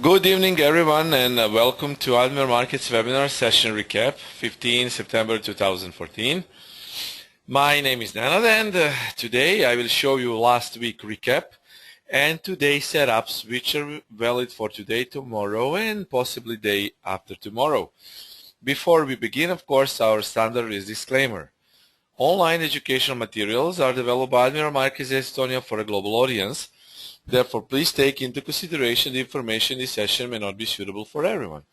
Good evening everyone and welcome to Admiral Markets webinar session recap 15 September 2014. My name is Nenad and today I will show you last week recap and today's setups which are valid for today, tomorrow and possibly day after tomorrow. Before we begin, of course, our standard is disclaimer. Online educational materials are developed by Admiral Markets Estonia for a global audience. Therefore, please take into consideration the information in this session may not be suitable for everyone.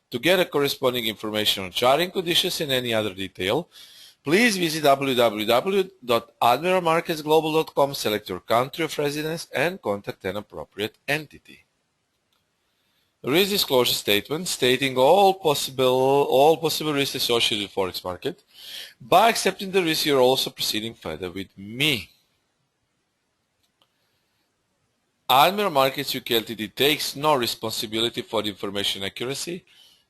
To get a corresponding information on charting conditions and any other detail, please visit www.admiralmarketsglobal.com, select your country of residence, and contact an appropriate entity. There is a disclosure statement stating all possible risks associated with Forex market. By accepting the risk, you're also proceeding further with me. Admiral Markets UK Ltd takes no responsibility for the information accuracy.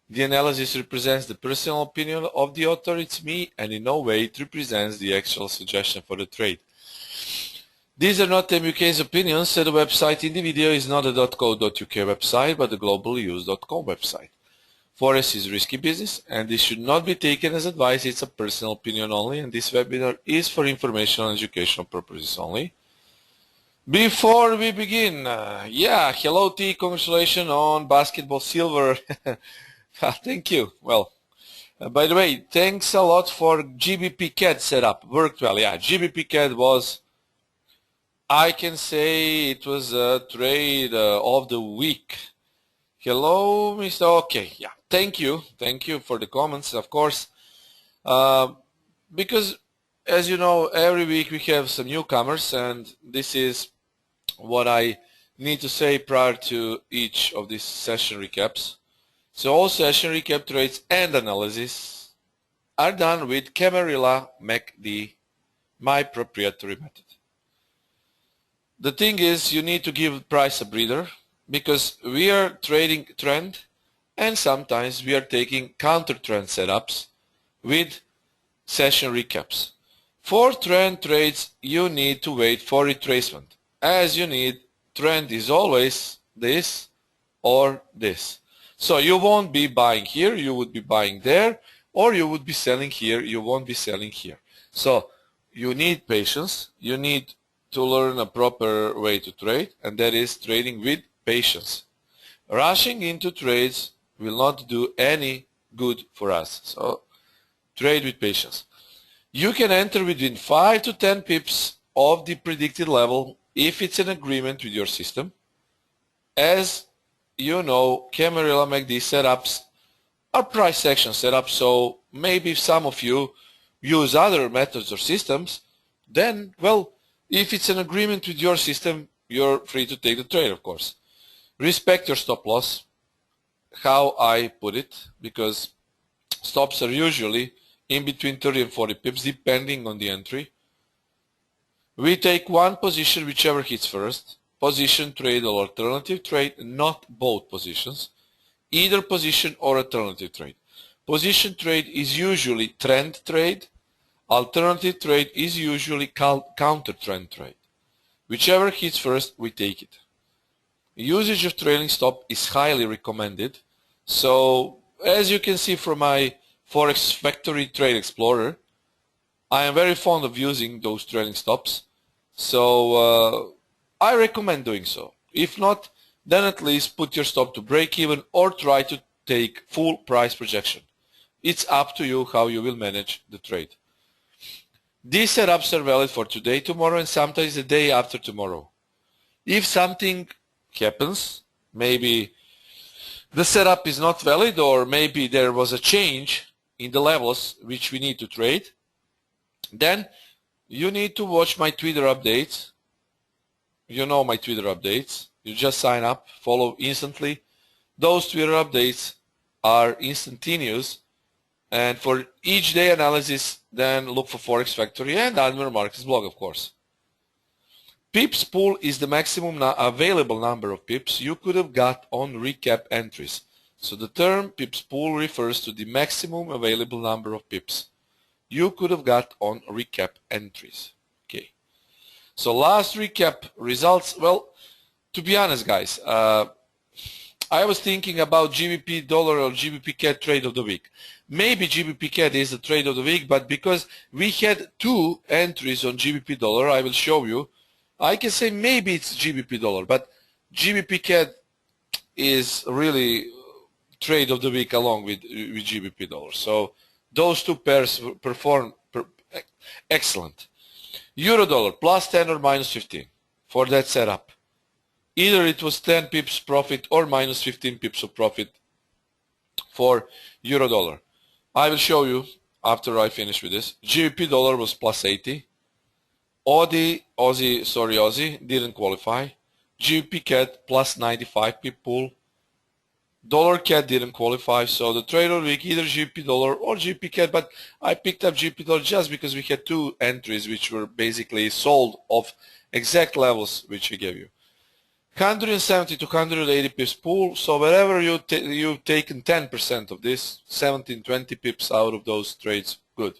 The analysis represents the personal opinion of the author, it's me, and in no way it represents the actual suggestion for the trade. These are not MUK's opinions, so the website in the video is not a .co.uk website, but the globalnews.com website. Forex is risky business, and this should not be taken as advice. It's a personal opinion only, and this webinar is for informational and educational purposes only. Before we begin, hello T, congratulations on basketball silver. Thank you. Well, by the way, thanks a lot for GBP CAD setup. Worked well. Yeah, GBP CAD was, I can say it was a trade of the week. Hello, Mr. Okay, yeah. Thank you for the comments, of course. Because, as you know, every week we have some newcomers, and this is what I need to say prior to each of these session recaps. So all session recap trades and analysis are done with Camarilla MACD, my proprietary method. The thing is, you need to give price a breather because we are trading trend and sometimes we are taking counter trend setups with session recaps. For trend trades, you need to wait for retracement. As you need, trend is always this or this. So you won't be buying here, you would be buying there, or you would be selling here, you won't be selling here. So you need patience, you need to learn a proper way to trade, and that is trading with patience. Rushing into trades will not do any good for us. So trade with patience. You can enter within 5 to 10 pips of the predicted level if it's an agreement with your system. As you know, Camarilla MACD setups are price action setups, so maybe if some of you use other methods or systems, then, well, if it's an agreement with your system, you're free to take the trade, of course. Respect your stop loss, how I put it, because stops are usually in between 30 and 40 pips, depending on the entry. We take one position, whichever hits first. Position trade or alternative trade, not both positions. Either position or alternative trade. Position trade is usually trend trade. Alternative trade is usually counter trend trade. Whichever hits first, we take it. Usage of trailing stop is highly recommended. So, as you can see from my Forex Factory Trade Explorer, I am very fond of using those trailing stops. So, I recommend doing so. If not, then at least put your stop to break even or try to take full price projection. It's up to you how you will manage the trade. These setups are valid for today, tomorrow, and sometimes the day after tomorrow. If something happens, maybe the setup is not valid or maybe there was a change in the levels which we need to trade, then you need to watch my Twitter updates. You know my Twitter updates. You just sign up, follow instantly. Those Twitter updates are instantaneous, and for each day analysis, then look for Forex Factory and Admiral Markets blog, of course. Pips pool is the maximum available number of pips you could have got on recap entries. So the term pips pool refers to the maximum available number of pips you could have got on recap entries. Okay. So last recap results, well, to be honest guys, I was thinking about GBP dollar or GBP CAD trade of the week. Maybe GBP CAD is the trade of the week, but because we had two entries on GBP dollar, I will show you. I can say maybe it's GBP dollar, but GBP CAD is really trade of the week along with GBP dollar. So those two pairs perform excellent. Euro dollar plus 10 or minus 15 for that setup. Either it was 10 pips profit or minus 15 pips of profit for euro dollar. I will show you after I finish with this. GBP dollar was plus 80. Aussie didn't qualify. GBP CAD plus 95 pip pool. Dollar CAD didn't qualify, so the trade of the week either GBP dollar or GBP CAD, but I picked up GBP dollar just because we had two entries which were basically sold off exact levels which we gave you. 170 to 180 pips pool, so wherever you've taken 10% of this, 17, 20 pips out of those trades, good.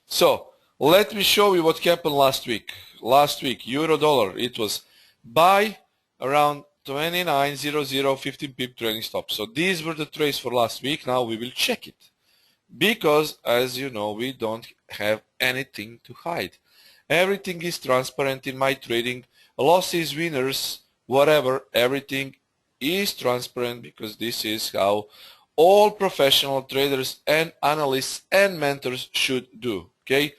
So let me show you what happened last week. Last week, euro dollar, it was buy around 29.00, 15 pip trailing stop. So these were the trades for last week. Now we will check it. Because, as you know, we don't have anything to hide. Everything is transparent in my trading. Losses, winners, whatever, everything is transparent because this is how all professional traders and analysts and mentors should do. Okay?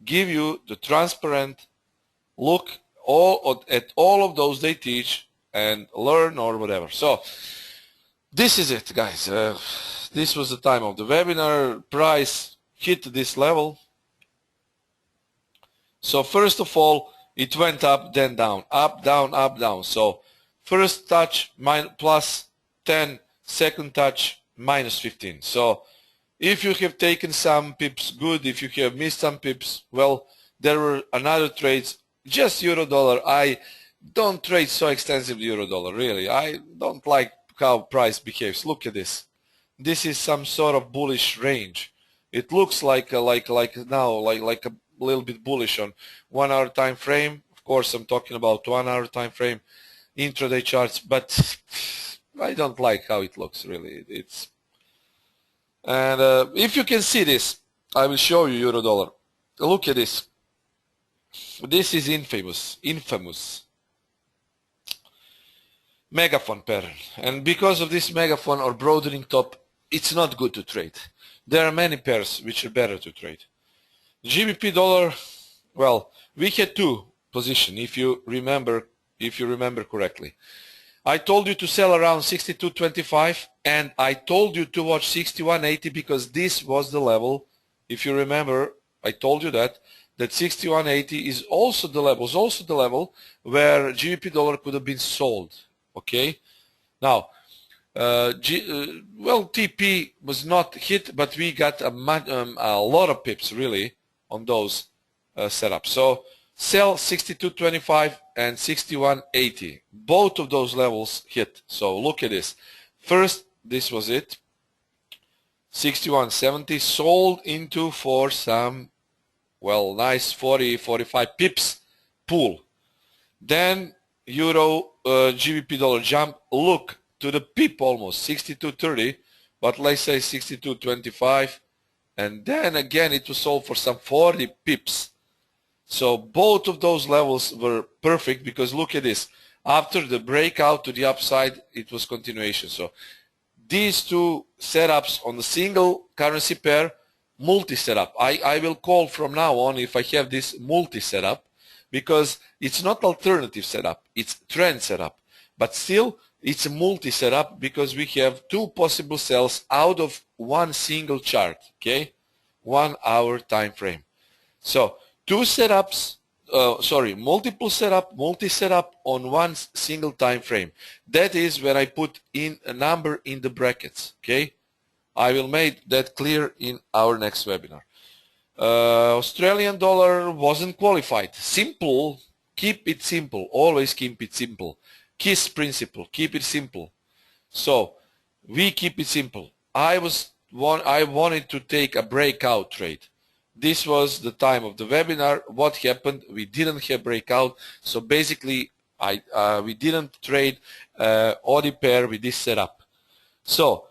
Give you the transparent look at all of those they teach and learn or whatever. So this is it, guys. This was the time of the webinar. Price hit this level. So first of all, it went up, then down, up, down, up, down. So first touch plus 10, second touch minus 15. So if you have taken some pips, good. If you have missed some pips, well, there were another trades. Just euro dollar. I don't trade so extensively euro dollar, really. I don't like how price behaves. Look at this. This is some sort of bullish range. It looks like now like a little bit bullish on 1 hour time frame. Of course, I'm talking about 1 hour time frame intraday charts, but I don't like how it looks, really. If you can see this, I will show you euro dollar. Look at this. This is infamous megaphone pattern, and because of this megaphone or broadening top, it's not good to trade. There are many pairs which are better to trade. GBP dollar, well, we had two positions if you remember correctly. I told you to sell around 62.25 and I told you to watch 61.80 because this was the level. If you remember, I told you that 61.80 is also the level where GBP dollar could have been sold. Okay, now TP was not hit, but we got a lot of pips really on those setups. So sell 62.25 and 61.80. Both of those levels hit. So look at this. First, this was it. 61.70 sold into for some, well, nice 40-45 pips pool. Then euro GBP dollar jump, look to the pip almost 62.30, but let's say 62.25, and then again it was sold for some 40 pips. So both of those levels were perfect because look at this. After the breakout to the upside, it was continuation. So these two setups on the single currency pair, multi setup. I will call from now on if I have this multi setup, because it's not alternative setup, it's trend setup. But still, it's a multi setup because we have two possible sells out of one single chart, okay? 1 hour time frame. So two setups, multiple setup, multi setup on one single time frame. That is when I put in a number in the brackets, okay? I will make that clear in our next webinar. Australian dollar wasn't qualified. Simple, keep it simple, always keep it simple. KISS principle, keep it simple. So we keep it simple. I wanted to take a breakout trade. This was the time of the webinar. What happened? We didn't have breakout, so basically we didn't trade AUD pair with this setup. So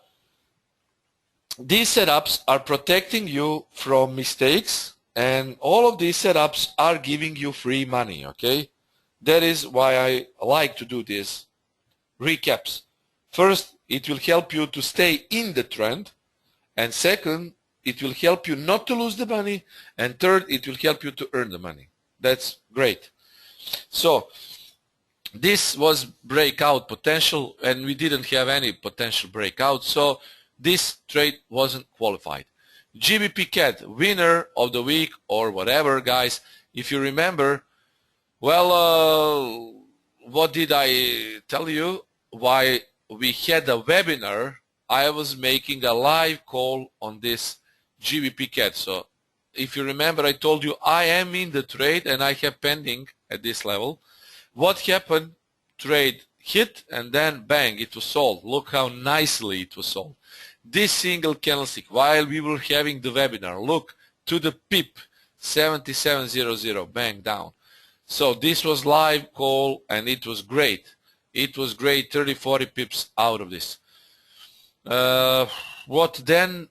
these setups are protecting you from mistakes, and all of these setups are giving you free money, okay? That is why I like to do these recaps. First, it will help you to stay in the trend, and second, it will help you not to lose the money, and third, it will help you to earn the money. That's great. So this was breakout potential, and we didn't have any potential breakout, so this trade wasn't qualified. GBP CAD, winner of the week or whatever, guys. If you remember, well, what did I tell you? Why we had a webinar, I was making a live call on this GBP CAD. So if you remember, I told you I am in the trade and I have pending at this level. What happened? Trade hit and then bang, it was sold. Look how nicely it was sold. This single candlestick, while we were having the webinar, look to the pip, 7700, bang, down. So this was live call and it was great. It was great, 30-40 pips out of this. What then?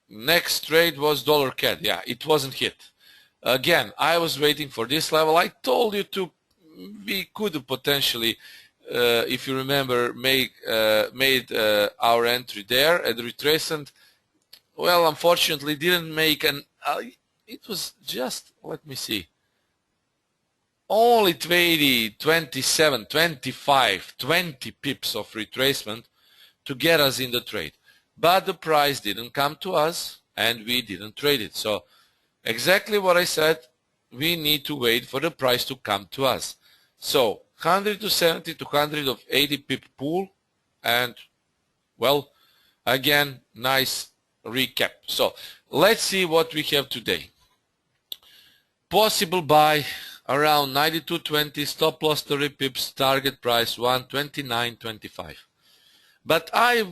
Next trade was dollar CAD. Yeah, it wasn't hit. Again, I was waiting for this level. I told you we could potentially, if you remember, made our entry there at the retracement. Well, unfortunately, didn't make an. It was just, let me see, only 20, 27, 25, 20 pips of retracement to get us in the trade. But the price didn't come to us and we didn't trade it. So exactly what I said, we need to wait for the price to come to us. So 100 to 70 to 180 pip pool, and well, again, nice recap. So let's see what we have today. Possible buy around 92.20, stop loss 30 pips, target price 129.25. But I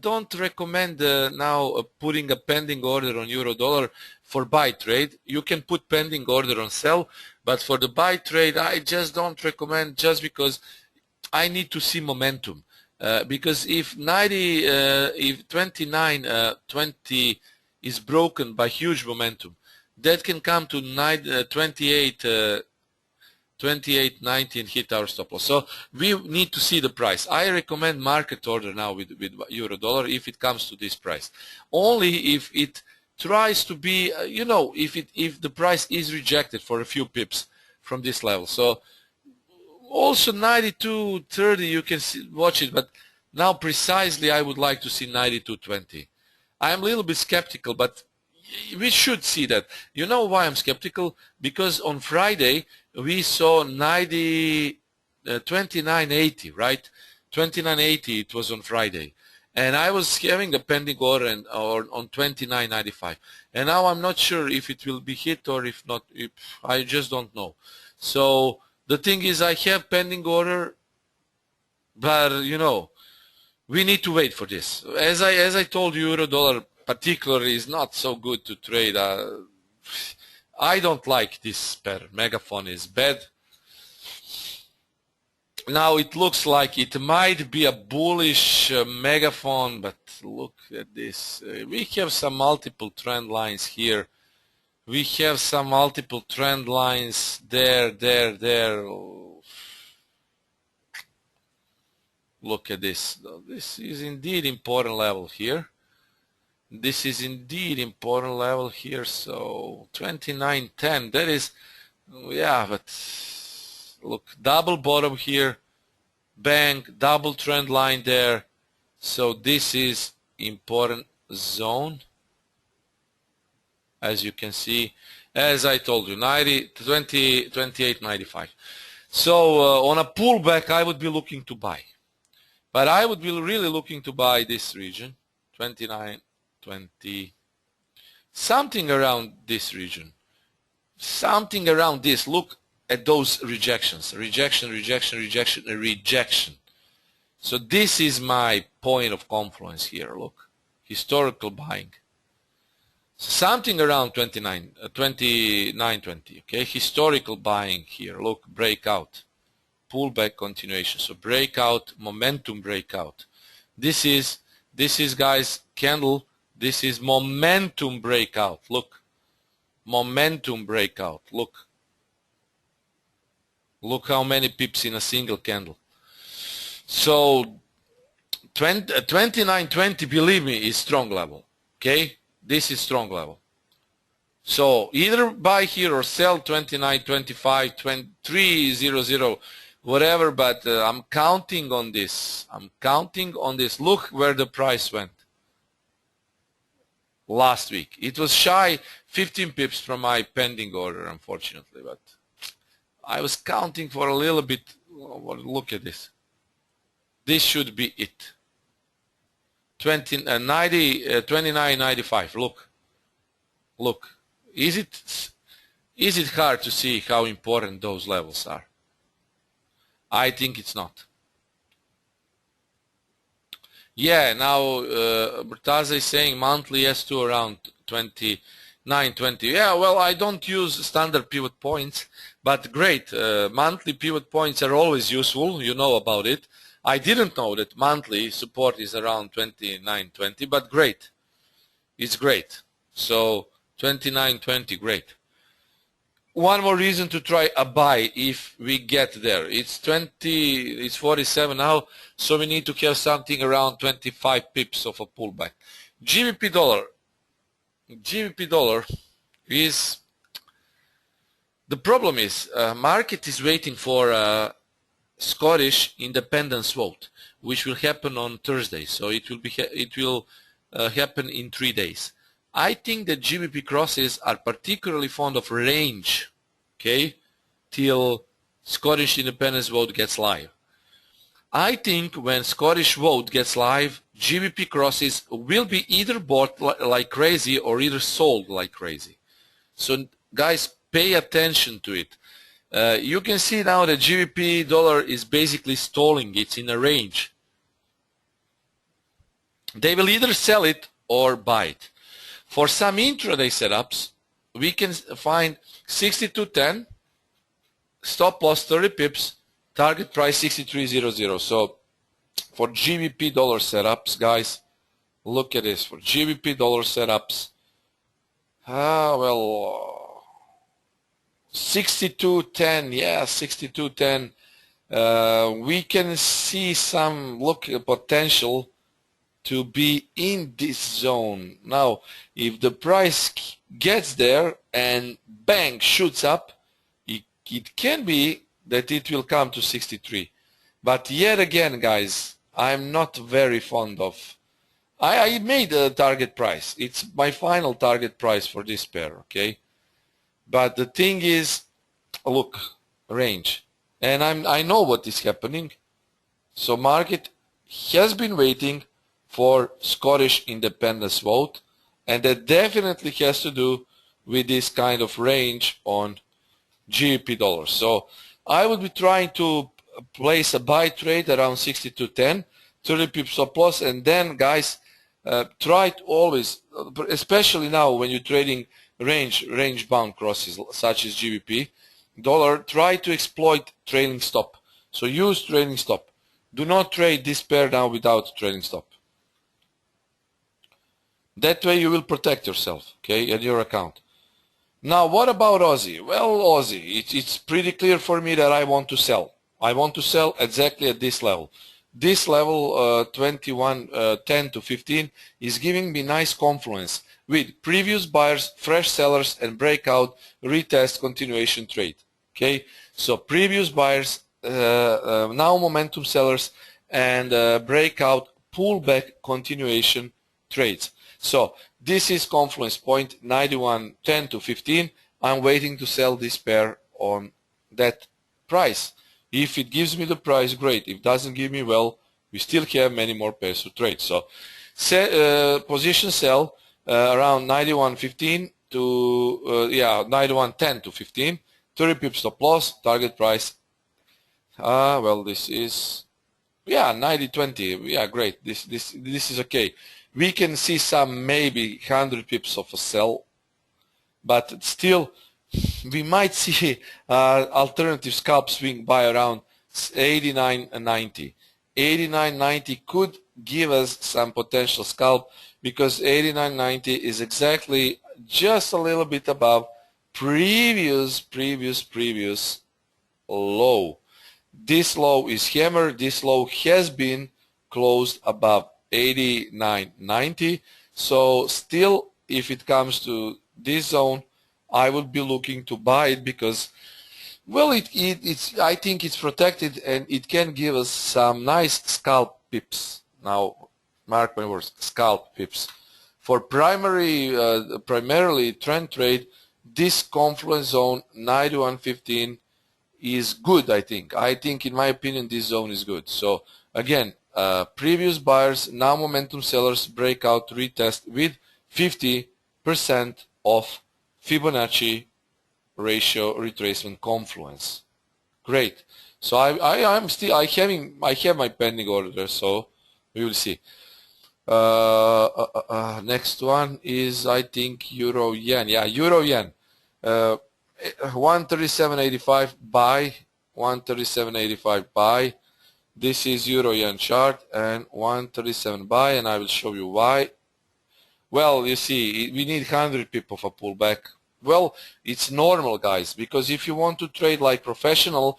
don't recommend now putting a pending order on euro dollar for buy trade. You can put pending order on sell, but for the buy trade I just don't recommend, just because I need to see momentum. Because if 29.20 is broken by huge momentum, that can come to 28.90 and hit our stop loss. So we need to see the price. I recommend market order now with euro dollar if it comes to this price. Only if it tries to be, if the price is rejected for a few pips from this level. So also 92.30 you can watch it, but now precisely I would like to see 92.20. I'm a little bit skeptical, but we should see that. You know why I'm skeptical? Because on Friday we saw 29.80, right? 29.80 it was on Friday, and I was having a pending order on 29.95, and now I'm not sure if it will be hit or if not. I just don't know. So the thing is, I have pending order, but we need to wait for this. As I told you, euro dollar particularly is not so good to trade. I don't like this pair. Megaphone is bad. Now it looks like it might be a bullish megaphone, but look at this. We have some multiple trend lines here. We have some multiple trend lines there. Look at this. This is indeed important level here. This is indeed important level here. So 29.10, that is, yeah, but look, double bottom here, bang, double trend line there. So this is important zone, as you can see. As I told you, 28.95. So on a pullback I would be looking to buy, but I would be really looking to buy this region, 29.20, something around this region, something around this. Look at those rejections, rejection. So this is my point of confluence here. Look, historical buying, something around 29.20. Okay, historical buying here. Look, breakout, pullback continuation. So breakout, momentum breakout. This is guys candle. This is momentum breakout. Look, momentum breakout. Look how many pips in a single candle. So 29.20, believe me, is strong level. Okay, this is strong level. So either buy here or sell 29.25, 23.00, whatever. But I'm counting on this. I'm counting on this. Look where the price went last week. It was shy 15 pips from my pending order, unfortunately. But I was counting for a little bit. Look at this. This should be it. 29.95. Look. Is it hard to see how important those levels are? I think it's not. Yeah, now Bertazza is saying monthly S2 around 29.20. Yeah, well, I don't use standard pivot points, but great. Monthly pivot points are always useful. You know about it. I didn't know that monthly support is around 29.20, but great. It's great. So 29.20, great. One more reason to try a buy if we get there. It's 47 now, so we need to have something around 25 pips of a pullback. GBP dollar is, the problem is market is waiting for Scottish independence vote, which will happen on Thursday. So it will happen in 3 days. I think that GBP crosses are particularly fond of range, okay, till Scottish independence vote gets live. I think when Scottish vote gets live, GBP crosses will be either bought like crazy or either sold like crazy. So guys, pay attention to it. You can see now that GBP dollar is basically stalling. It's in a range. They will either sell it or buy it. For some intraday setups, we can find 62.10, stop loss 30 pips, target price 63.00. So for GBP dollar setups, guys, look at this. For GBP dollar setups, 62.10, yeah, 62.10. We can see some potential to be in this zone. Now, if the price gets there and bang, shoots up, it can be that it will come to 63. But yet again, guys, I'm not very fond of. I made a target price. It's my final target price for this pair, okay? But the thing is, look, range. And I know what is happening. So market has been waiting for Scottish independence vote, and that definitely has to do with this kind of range on GBP dollars. So I would be trying to place a buy trade around 62.10, 30 pips stop loss, and then guys, try to always, especially now when you're trading range bound crosses such as GBP dollar, try to exploit trailing stop. So use trailing stop. Do not trade this pair now without trailing stop. That way you will protect yourself, okay, and your account. Now, what about Aussie? Well, Aussie, it's pretty clear for me that I want to sell. I want to sell exactly at this level. This level, 21.10 to 15, is giving me nice confluence with previous buyers, fresh sellers, and breakout, retest, continuation trade. Okay, so previous buyers, now momentum sellers, and breakout, pullback, continuation trades. So this is confluence point 91.10 to 15. I'm waiting to sell this pair on that price. If it gives me the price, great. If it doesn't give me, well, we still have many more pairs to trade. So position sell around 91.15 to 91.10 to 15. 30 pips stop loss. Target price. Well, this is 90.20. Yeah, great. This is okay. We can see some maybe 100 pips of a sell, but still we might see alternative scalp swing by around 89.90. 89.90 could give us some potential scalp because 89.90 is exactly just a little bit above previous low. This low is hammered. This low has been closed above 89.90. So still, if it comes to this zone, I would be looking to buy it because, well, I think it's protected and it can give us some nice scalp pips. Now, mark my words, scalp pips. For primarily trend trade, this confluence zone 91.15 is good, I think. I think, in my opinion, this zone is good. So again, previous buyers, now momentum sellers, breakout retest with 50% of Fibonacci ratio retracement confluence. Great. So I have my pending order there, so we will see. Next one is, I think, Euro Yen. Yeah, Euro Yen. 137.85 buy, 137.85 buy. This is Euro Yen chart and 137 buy, and I will show you why. Well, you see, we need 100 people for pullback. Well, it's normal, guys, because if you want to trade like professionals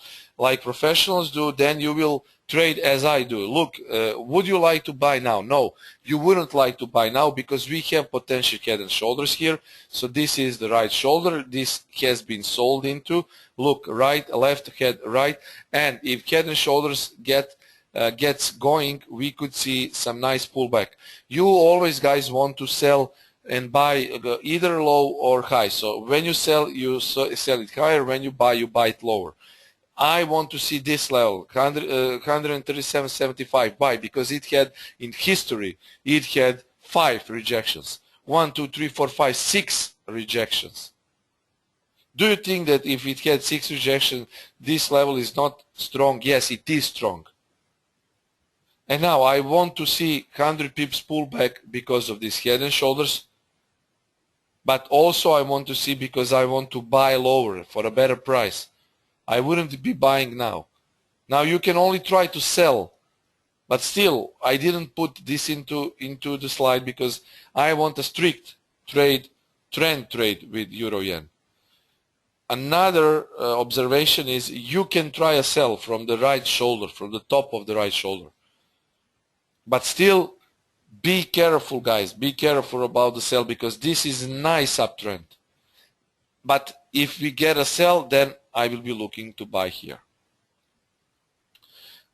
do, then you will trade as I do. Look, would you like to buy now? No, you wouldn't like to buy now because we have potential head and shoulders here. So this is the right shoulder. This has been sold into. Look, right, left, head, right. And if head and shoulders gets going, we could see some nice pullback. You always, guys, want to sell and buy either low or high. So when you sell it higher. When you buy it lower. I want to see this level, 137.75 buy, because it had, in history, it had 5 rejections. 1, 2, 3, 4, 5, 6 rejections. Do you think that if it had 6 rejections, this level is not strong? Yes, it is strong. And now I want to see 100 pips pullback because of this head and shoulders. But also I want to see because I want to buy lower for a better price. I wouldn't be buying now. Now you can only try to sell, but still I didn't put this into the slide because I want a strict trend trade with Euro Yen. Another observation is you can try a sell from the right shoulder, from the top of the right shoulder. But still, be careful, guys. Be careful about the sell because this is a nice uptrend. But if we get a sell, then I will be looking to buy here.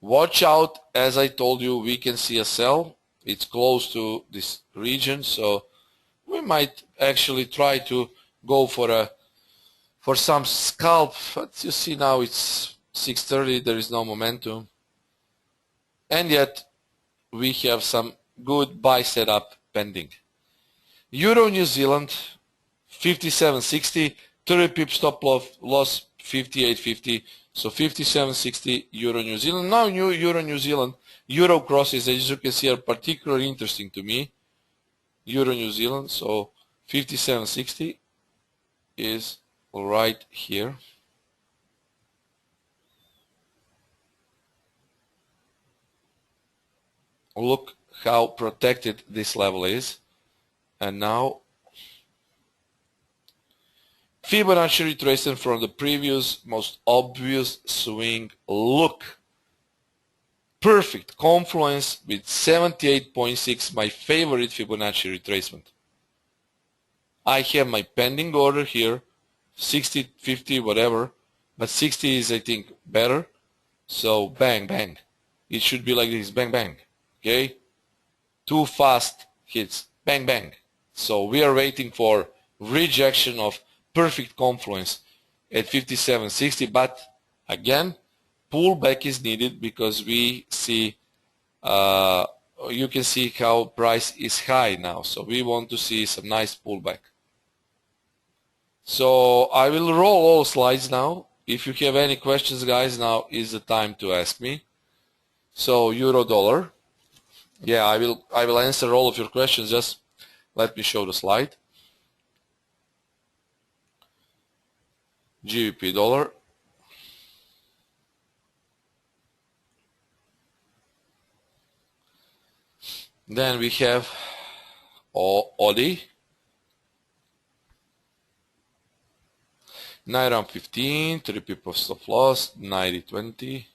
Watch out, as I told you, we can see a sell. It's close to this region, so we might actually try to go for some scalp. But you see now it's 6:30. There is no momentum, and yet we have some good buy setup pending. Euro New Zealand 57.60, 30 pip stop loss 58.50, so 57.60 Euro New Zealand. Now Euro New Zealand, Euro crosses, as you can see, are particularly interesting to me. Euro New Zealand, so 57.60 is right here. Look how protected this level is, and now Fibonacci retracement from the previous most obvious swing. Look, perfect confluence with 78.6, my favorite Fibonacci retracement. I have my pending order here, 60, 50, whatever, but 60 is, I think, better. So bang, bang. It should be like this, bang, bang. Okay? 2 fast hits, bang, bang. So we are waiting for rejection of perfect confluence at 57.60, but again, pullback is needed because we see, you can see how price is high now. So we want to see some nice pullback. So I will roll all slides now. If you have any questions, guys, now is the time to ask me. So euro dollar. Yeah, I will answer all of your questions. Just let me show the slide. GBP dollar. Then we have AUD, Naira 15, 3 people stop loss, 90.20,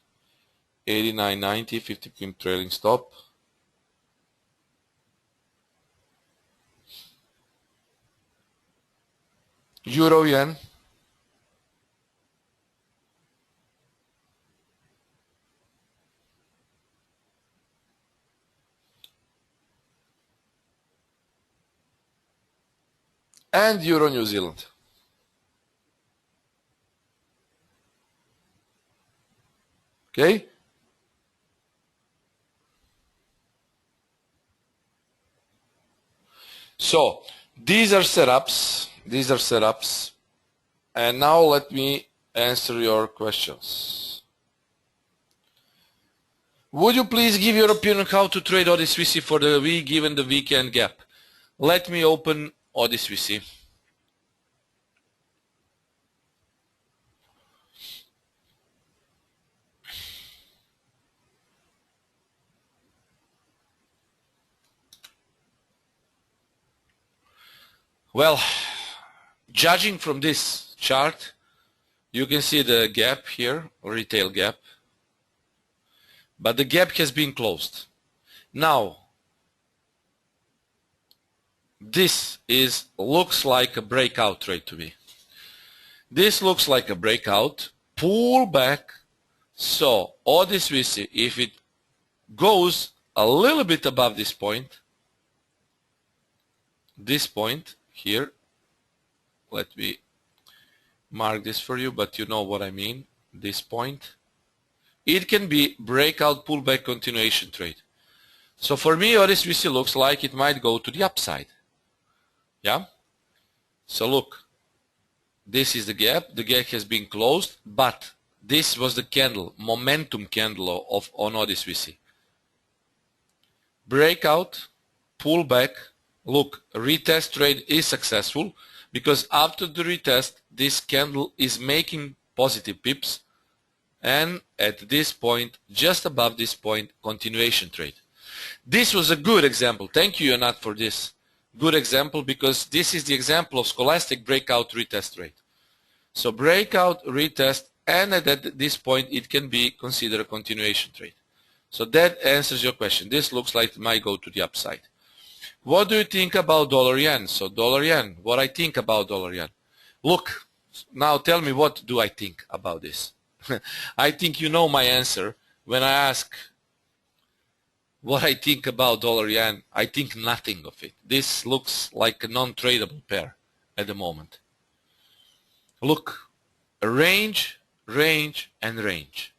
89.90, 50 pip trailing stop. Euro yen, and Euro New Zealand. Okay? So these are setups. And now let me answer your questions. Would you please give your opinion on how to trade AUD Swissie for the week given the weekend gap? Let me open AUD Swissie. Well, judging from this chart, you can see the gap here, retail gap, but the gap has been closed. Now, this looks like a breakout trade to me. This looks like a breakout, pull back. So AUD Swissie, if it goes a little bit above this point here, let me mark this for you, but you know what I mean, this point, it can be breakout, pullback, continuation trade. So for me, AUD Swissie looks like it might go to the upside. Yeah? So look, this is the gap has been closed, but this was the candle, momentum candle on AUD Swissie. Breakout, pullback, look, retest trade is successful because after the retest, this candle is making positive pips, and at this point, just above this point, continuation trade. This was a good example. Thank you, Yonat, for this. Good example, because this is the example of scholastic breakout retest trade. So breakout, retest, and at this point, it can be considered a continuation trade. So that answers your question. This looks like it might go to the upside. What do you think about dollar yen? So dollar yen, what I think about dollar yen. Look, now tell me, what do I think about this? I think you know my answer. When I ask what I think about dollar yen, I think nothing of it. This looks like a non-tradable pair at the moment. Look, range, range, and range.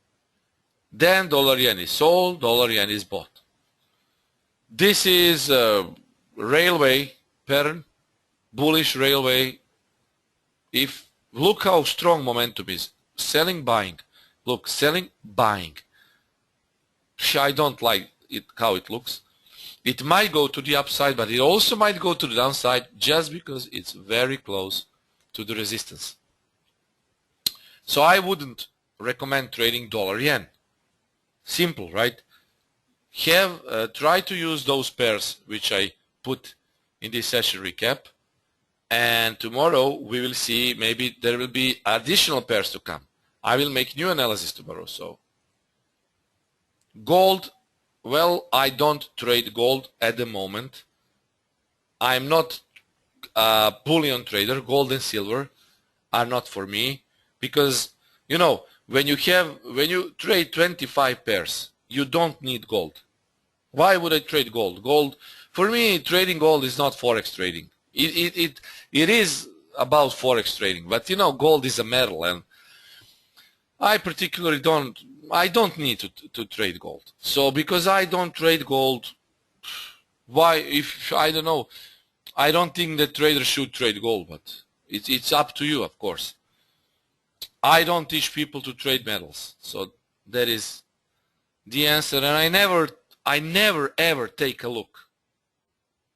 Then dollar yen is sold, dollar yen is bought. This is a railway pattern, bullish railway. If look how strong momentum is, selling, buying. Look, selling, buying. I don't like it how it looks. It might go to the upside, but it also might go to the downside just because it's very close to the resistance. So I wouldn't recommend trading dollar yen. Simple, right? Try to use those pairs which I put in this session recap, and tomorrow we will see, maybe there will be additional pairs to come. I will make new analysis tomorrow. So gold, well, I don't trade gold at the moment. I'm not a bullion trader. Gold and silver are not for me, because you know, when you trade 25 pairs, you don't need gold. Why would I trade gold? Gold, for me, trading gold is not Forex trading. It is about Forex trading, but you know, gold is a metal, and I particularly don't need to trade gold. So because I don't trade gold, why, if I don't know, I don't think that traders should trade gold, but it's up to you, of course. I don't teach people to trade metals, so that is the answer. And I never ever take a look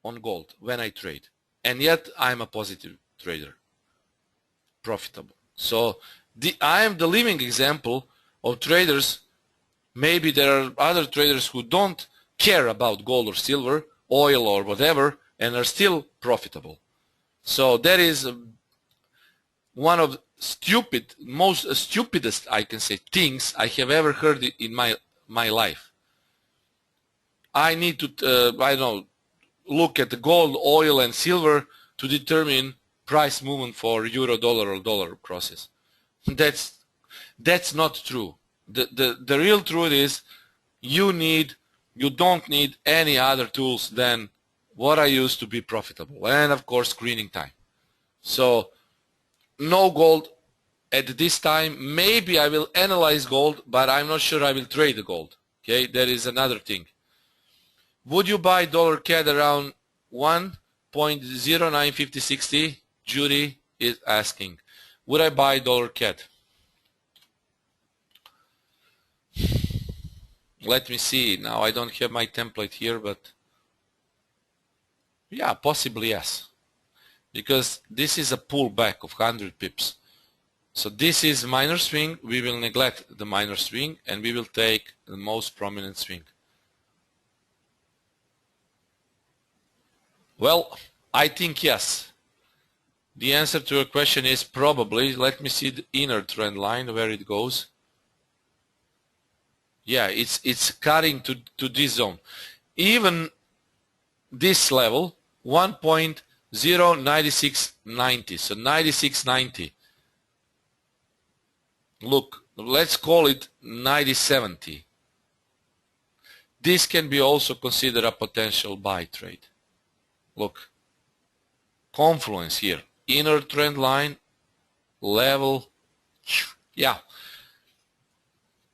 on gold when I trade, and yet I'm a positive trader, profitable. So I am the living example of traders. Maybe there are other traders who don't care about gold or silver, oil or whatever and are still profitable. So that is one of most stupidest, I can say, things I have ever heard in my life. I need to, I don't know, look at the gold, oil, and silver to determine price movement for euro, dollar, or dollar crosses. That's not true. The real truth is you don't need any other tools than what I use to be profitable, and of course screening time. So no gold at this time. Maybe I will analyze gold, but I'm not sure I will trade the gold. Okay, that is another thing. Would you buy dollar CAD around 1.095060? Judy is asking. Would I buy dollar CAD? Let me see. Now I don't have my template here, but yeah, possibly yes. Because this is a pullback of 100 pips. So this is minor swing. We will neglect the minor swing and we will take the most prominent swing. Well, I think yes. The answer to your question is probably. Let me see the inner trend line where it goes. Yeah, it's cutting to this zone. Even this level, 1.09690, so 9690. Look, let's call it 9070. This can be also considered a potential buy trade. Look, confluence here, inner trend line, level, yeah.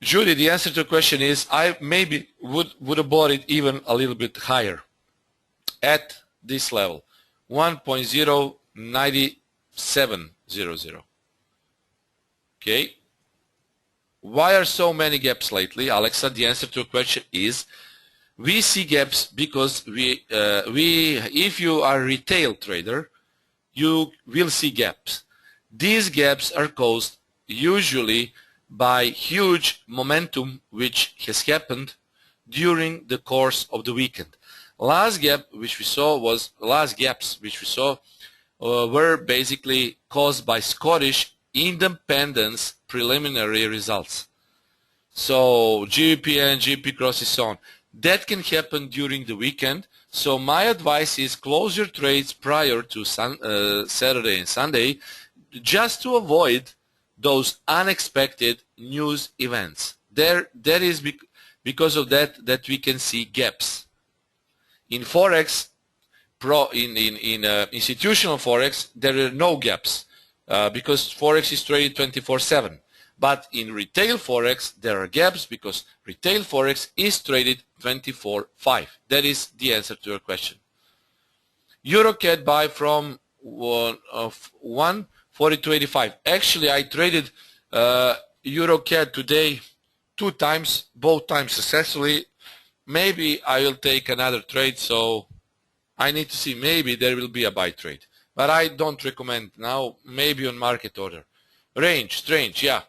Judy, the answer to the question is I maybe would have bought it even a little bit higher at this level, 1.09700. Okay. Why are so many gaps lately, Alexa? The answer to the question is we see gaps because if you are a retail trader, you will see gaps. These gaps are caused usually by huge momentum which has happened during the course of the weekend. Last gaps which we saw were basically caused by Scottish independence preliminary results. So GBP and GBP crosses so on. That can happen during the weekend. So my advice is close your trades prior to Saturday and Sunday, just to avoid those unexpected news events. That is because of that we can see gaps. In Forex, institutional Forex, there are no gaps because Forex is traded 24/7. But in retail Forex, there are gaps because retail Forex is traded 24/5. That is the answer to your question. EUR/CAD buy from 142.85. Actually, I traded EUR/CAD today 2 times, both times successfully. Maybe I will take another trade, so I need to see. Maybe there will be a buy trade. But I don't recommend now, maybe on market order. Range, strange, yeah.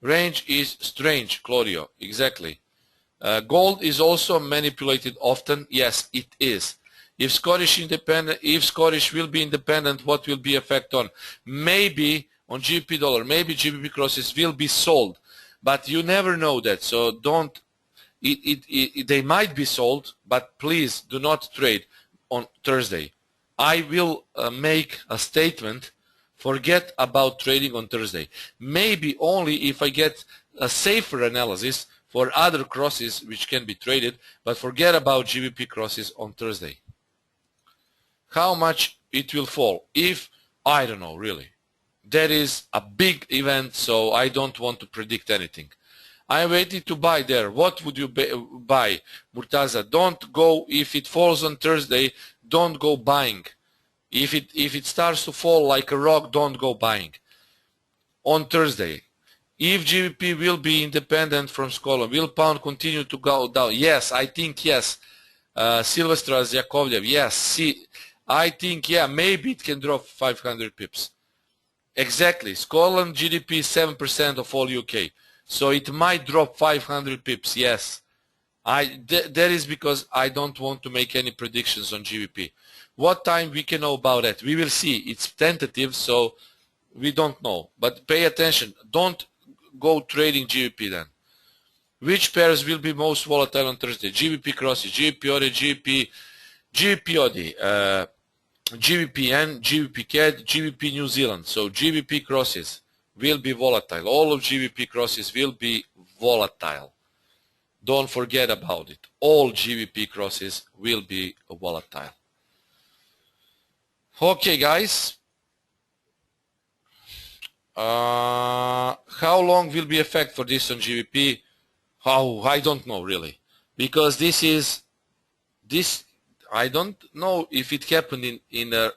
Range is strange, Claudio, exactly. Gold is also manipulated often. Yes, it is. If Scottish will be independent, what will be effect on? Maybe on GBP dollar, maybe GBP crosses will be sold, but you never know that. So don't. They might be sold, but please do not trade on Thursday. I will make a statement. Forget about trading on Thursday. Maybe only if I get a safer analysis for other crosses which can be traded, but forget about GBP crosses on Thursday. How much it will fall? I don't know, really. That is a big event, so I don't want to predict anything. I'm waiting to buy there. What would you buy, Murtaza? Don't go, if it falls on Thursday, don't go buying. If it starts to fall like a rock, don't go buying. On Thursday, if GBP will be independent from Scotland, will pound continue to go down? Yes, I think yes. Silvestras Yakovlev, yes. See, I think, yeah, maybe it can drop 500 pips. Exactly. Scotland GDP is 7% of all UK. So it might drop 500 pips, yes. That is because I don't want to make any predictions on GBP. What time we can know about that? We will see. It's tentative, so we don't know. But pay attention. Don't go trading GBP then. Which pairs will be most volatile on Thursday? GBP crosses, GBP AUD, GBP AUD, GBP Yen, GBP CAD, GBP New Zealand. So GBP crosses will be volatile. All of GBP crosses will be volatile. Don't forget about it. All GBP crosses will be volatile. Okay, guys. How long will be effect for this on GBP? I don't know really, because this I don't know if it happened in a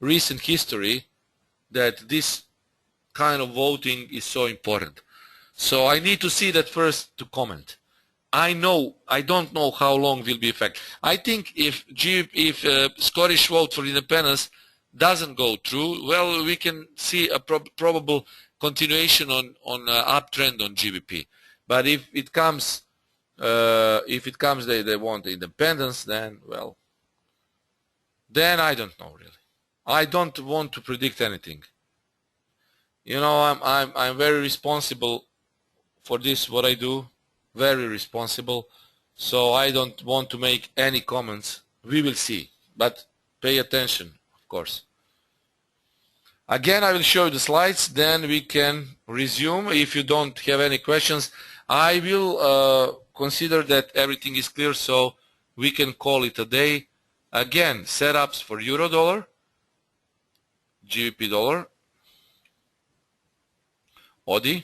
recent history that this kind of voting is so important. So I need to see that first to comment. I don't know how long will be effect. I think if Scottish vote for independence doesn't go through, well, we can see a probable continuation on uptrend on GBP. But if it comes they want independence, then well, then I don't know really. I don't want to predict anything. You know, I'm very responsible for this, what I do, very responsible. So I don't want to make any comments. We will see, but pay attention, of course. Again, I will show you the slides, then we can resume. If you don't have any questions, I will consider that everything is clear, so we can call it a day. Again, setups for euro dollar, GBP dollar, AUD.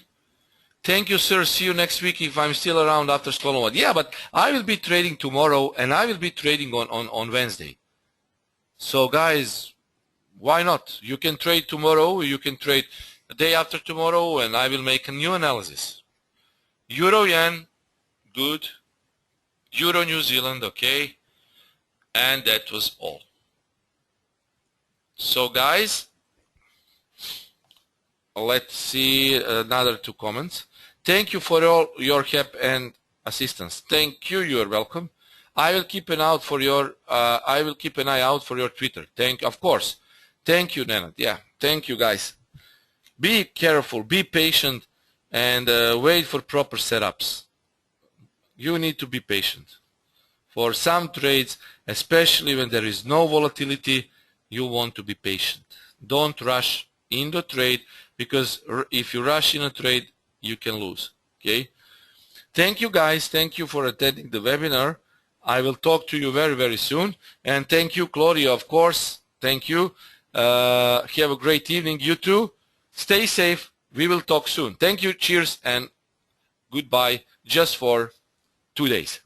Thank you, sir. See you next week if I'm still around after Skolomod. Yeah, but I will be trading tomorrow and I will be trading on Wednesday. So guys, why not? You can trade tomorrow, you can trade the day after tomorrow, and I will make a new analysis. Euro Yen, good. Euro New Zealand, okay. And that was all. So guys, let's see another 2 comments. Thank you for all your help and assistance. Thank you. You are welcome. I will keep an eye out for your Twitter. Of course. Thank you, Nenad. Yeah. Thank you, guys. Be careful. Be patient, and wait for proper setups. You need to be patient. For some trades, especially when there is no volatility, you want to be patient. Don't rush in the trade, because if you rush in a trade, you can lose. Okay? Thank you, guys. Thank you for attending the webinar. I will talk to you very, very soon. And thank you, Claudia, of course. Thank you. Have a great evening. You too. Stay safe. We will talk soon. Thank you. Cheers and goodbye, just for 2 days.